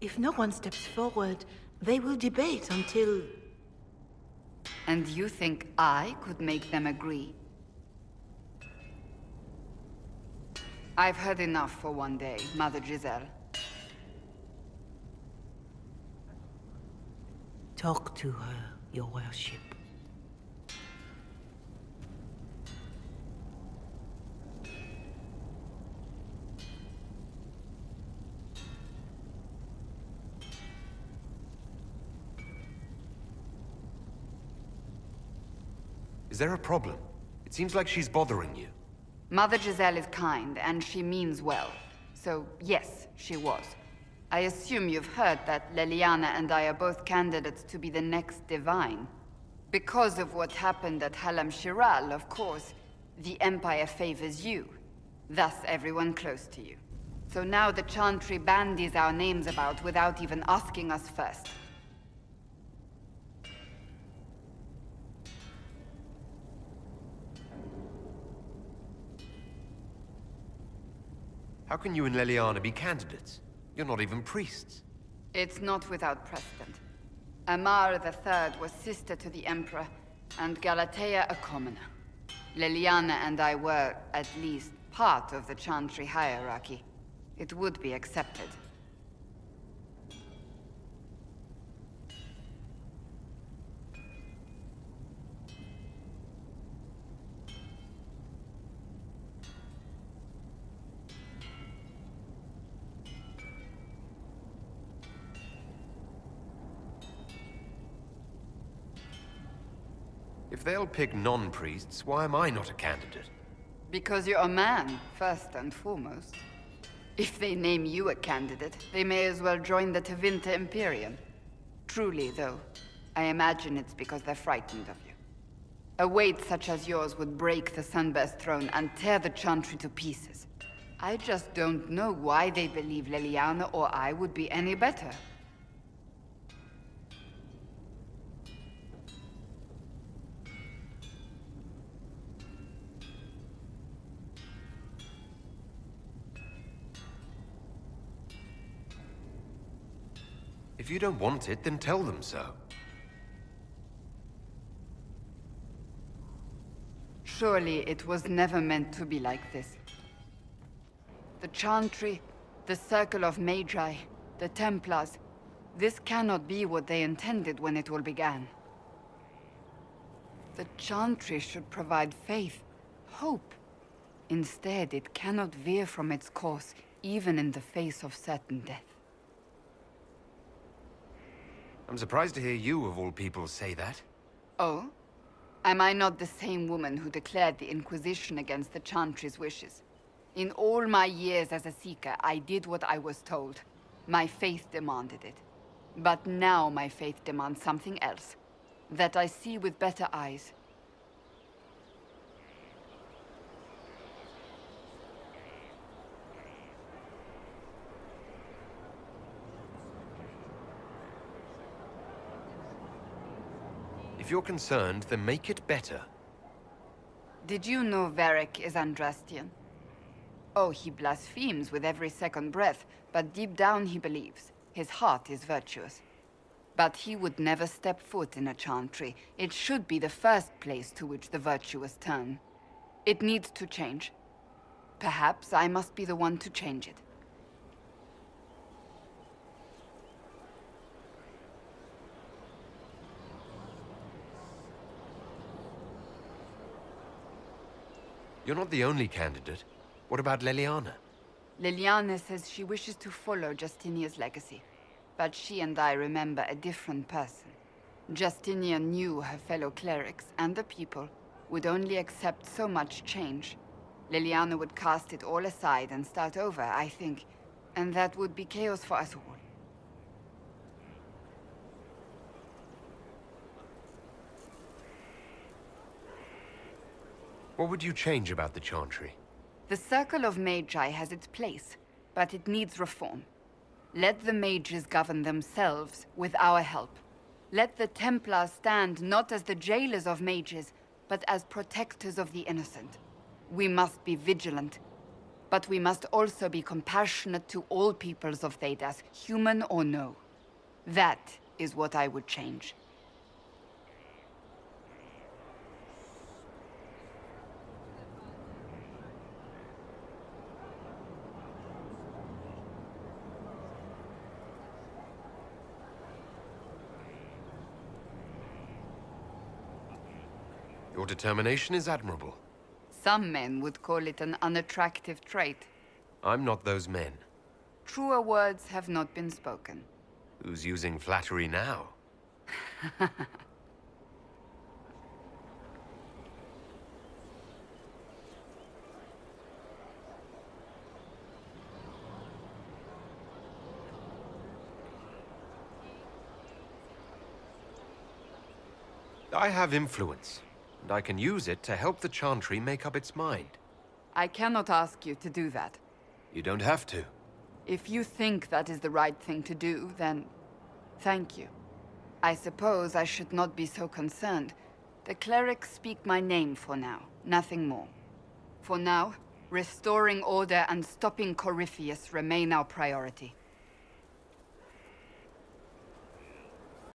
If no one steps forward, they will debate until... And you think I could make them agree? I've heard enough for one day, Mother Giselle. Talk to her, your worship. Is there a problem? It seems like she's bothering you. Mother Giselle is kind, and she means well. So, yes, she was. I assume you've heard that Leliana and I are both candidates to be the next Divine. Because of what happened at Halam Shiral, of course, the Empire favors you. Thus, everyone close to you. So now the Chantry bandies our names about without even asking us first. How can you and Leliana be candidates? You're not even priests. It's not without precedent. Amar III was sister to the Emperor, and Galatea a commoner. Leliana and I were, at least, part of the Chantry hierarchy. It would be accepted. If they'll pick non-priests, why am I not a candidate? Because you're a man, first and foremost. If they name you a candidate, they may as well join the Tevinter Imperium. Truly, though, I imagine it's because they're frightened of you. A weight such as yours would break the Sunburst throne and tear the Chantry to pieces. I just don't know why they believe Leliana or I would be any better. If you don't want it, then tell them so. Surely it was never meant to be like this. The Chantry, the Circle of Magi, the Templars, this cannot be what they intended when it all began. The Chantry should provide faith, hope. Instead, it cannot veer from its course, even in the face of certain death. I'm surprised to hear you, of all people, say that. Oh? Am I not the same woman who declared the Inquisition against the Chantry's wishes? In all my years as a Seeker, I did what I was told. My faith demanded it. But now my faith demands something else. That I see with better eyes. If you're concerned, then make it better. Did you know Varric is Andrastian? Oh, he blasphemes with every second breath, but deep down he believes. His heart is virtuous. But he would never step foot in a Chantry. It should be the first place to which the virtuous turn. It needs to change. Perhaps I must be the one to change it. You're not the only candidate. What about Leliana? Leliana says she wishes to follow Justinia's legacy. But she and I remember a different person. Justinia knew her fellow clerics and the people would only accept so much change. Leliana would cast it all aside and start over, I think. And that would be chaos for us all. What would you change about the Chantry? The Circle of Magi has its place, but it needs reform. Let the mages govern themselves with our help. Let the Templars stand not as the jailers of mages, but as protectors of the innocent. We must be vigilant, But we must also be compassionate to all peoples of Thedas, human or no. That is what I would change. Your determination is admirable. Some men would call it an unattractive trait. I'm not those men. Truer words have not been spoken. Who's using flattery now? I have influence, and I can use it to help the Chantry make up its mind. I cannot ask you to do that. You don't have to. If you think that is the right thing to do, then thank you. I suppose I should not be so concerned. The clerics speak my name for now, nothing more. For now, restoring order and stopping Corypheus remain our priority.